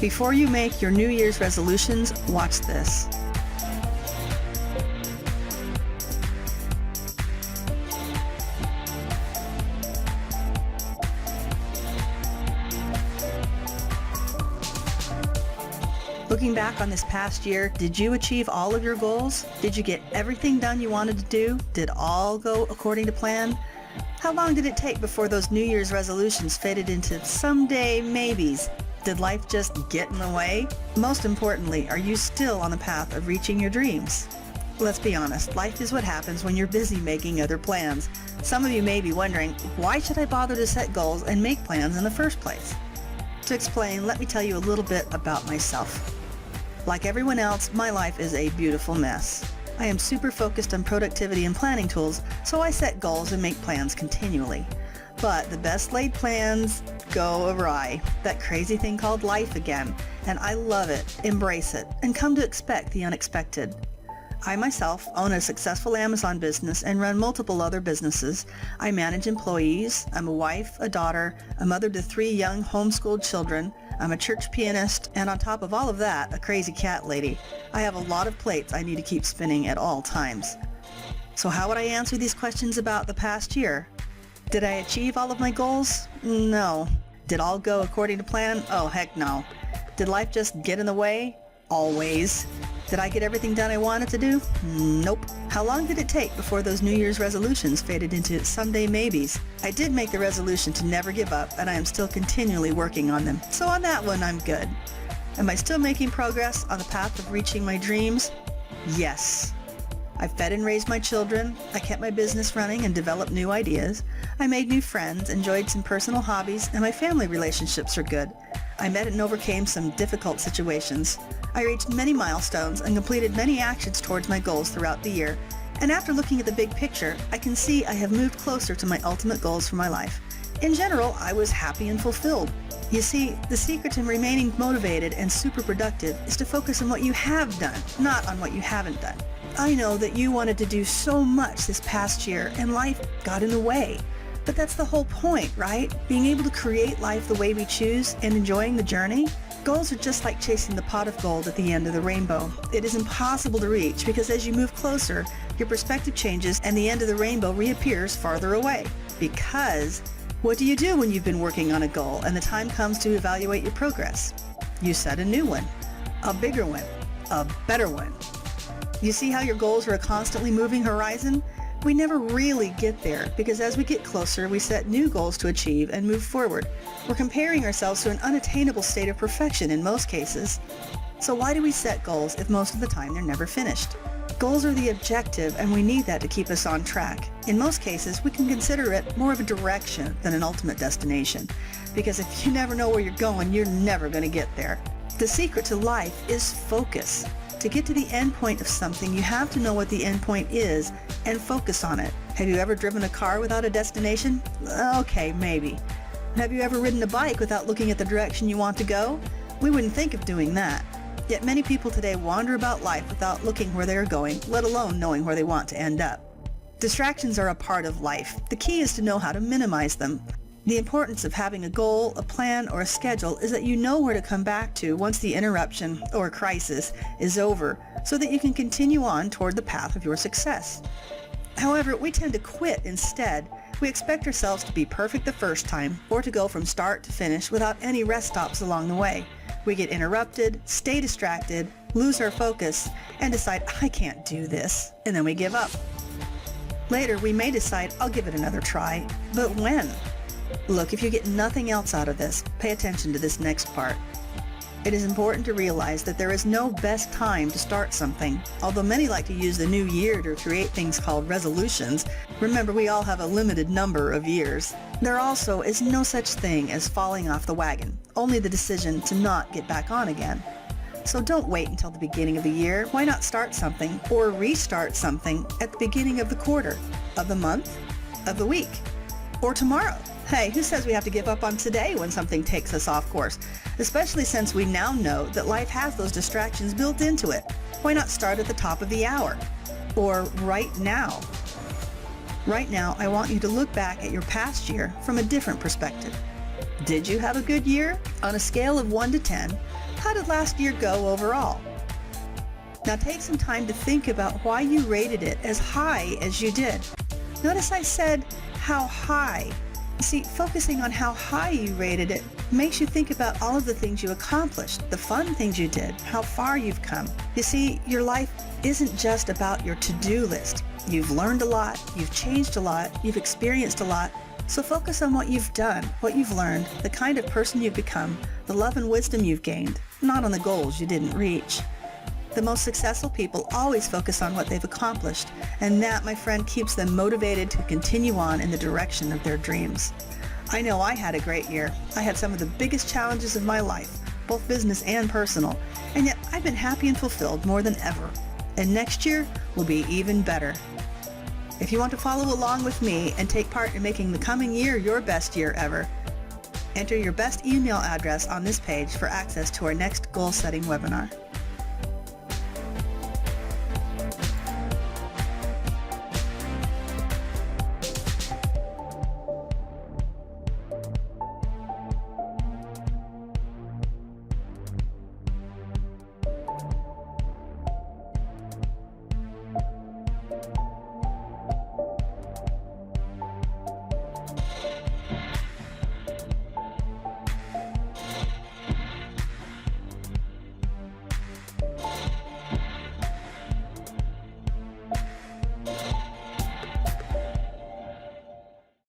Before you make your New Year's resolutions, watch this. Looking back on this past year, did you achieve all of your goals? Did you get everything done you wanted to do? Did all go according to plan? How long did it take before those New Year's resolutions faded into someday maybes? Did life just get in the way? Most importantly, are you still on the path of reaching your dreams? Let's be honest, life is what happens when you're busy making other plans. Some of you may be wondering, why should I bother to set goals and make plans in the first place? To explain, let me tell you a little bit about myself. Like everyone else, my life is a beautiful mess. I am super focused on productivity and planning tools, so I set goals and make plans continually. But the best laid plans go awry, that crazy thing called life again, and I love it, embrace it, and come to expect the unexpected. I myself own a successful Amazon business and run multiple other businesses. I manage employees. I'm a wife, a daughter, a mother to 3 young homeschooled children. I'm a church pianist, and on top of all of that, a crazy cat lady. I have a lot of plates I need to keep spinning at all times. So how would I answer these questions about the past year? Did I achieve all of my goals? No. Did all go according to plan? Oh, heck no. Did life just get in the way? Always. Did I get everything done I wanted to do? Nope. How long did it take before those New Year's resolutions faded into someday maybes? I did make the resolution to never give up, and I am still continually working on them. So on that one, I'm good. Am I still making progress on the path of reaching my dreams? Yes. I fed and raised my children, I kept my business running and developed new ideas. I made new friends, enjoyed some personal hobbies, and my family relationships are good. I met and overcame some difficult situations. I reached many milestones and completed many actions towards my goals throughout the year. And after looking at the big picture, I can see I have moved closer to my ultimate goals for my life. In general, I was happy and fulfilled. You see, the secret to remaining motivated and super productive is to focus on what you have done, not on what you haven't done. I know that you wanted to do so much this past year and life got in the way. But that's the whole point, right? Being able to create life the way we choose and enjoying the journey. Goals are just like chasing the pot of gold at the end of the rainbow. It is impossible to reach because as you move closer, your perspective changes and the end of the rainbow reappears farther away. Because what do you do when you've been working on a goal and the time comes to evaluate your progress? You set a new one, a bigger one, a better one. You see how your goals are a constantly moving horizon? We never really get there because as we get closer, we set new goals to achieve and move forward. We're comparing ourselves to an unattainable state of perfection in most cases. So why do we set goals if most of the time they're never finished? Goals are the objective and we need that to keep us on track. In most cases, we can consider it more of a direction than an ultimate destination. Because if you never know where you're going, you're never going to get there. The secret to life is focus. To get to the end point of something, you have to know what the end point is and focus on it. Have you ever driven a car without a destination? Okay, maybe. Have you ever ridden a bike without looking at the direction you want to go? We wouldn't think of doing that. Yet many people today wander about life without looking where they are going, let alone knowing where they want to end up. Distractions are a part of life. The key is to know how to minimize them. The importance of having a goal, a plan, or a schedule is that you know where to come back to once the interruption or crisis is over so that you can continue on toward the path of your success. However, we tend to quit instead. We expect ourselves to be perfect the first time or to go from start to finish without any rest stops along the way. We get interrupted, stay distracted, lose our focus, and decide, I can't do this, and then we give up. Later, we may decide, I'll give it another try, but when? Look, if you get nothing else out of this, pay attention to this next part. It is important to realize that there is no best time to start something. Although many like to use the new year to create things called resolutions, remember we all have a limited number of years. There also is no such thing as falling off the wagon, only the decision to not get back on again. So don't wait until the beginning of the year. Why not start something or restart something at the beginning of the quarter, of the month, of the week, or tomorrow? Hey, who says we have to give up on today when something takes us off course? Especially since we now know that life has those distractions built into it. Why not start at the top of the hour? Or right now? Right now, I want you to look back at your past year from a different perspective. Did you have a good year? On a scale of 1 to 10, How did last year go overall? Now take some time to think about why you rated it as high as you did. Notice I said how high. You see, focusing on how high you rated it makes you think about all of the things you accomplished, the fun things you did, how far you've come. You see, your life isn't just about your to-do list. You've learned a lot, you've changed a lot, you've experienced a lot. So focus on what you've done, what you've learned, the kind of person you've become, the love and wisdom you've gained, not on the goals you didn't reach. The most successful people always focus on what they've accomplished, and that, my friend, keeps them motivated to continue on in the direction of their dreams. I know I had a great year. I had some of the biggest challenges of my life, both business and personal, and yet I've been happy and fulfilled more than ever. And next year will be even better. If you want to follow along with me and take part in making the coming year your best year ever, enter your best email address on this page for access to our next goal-setting webinar.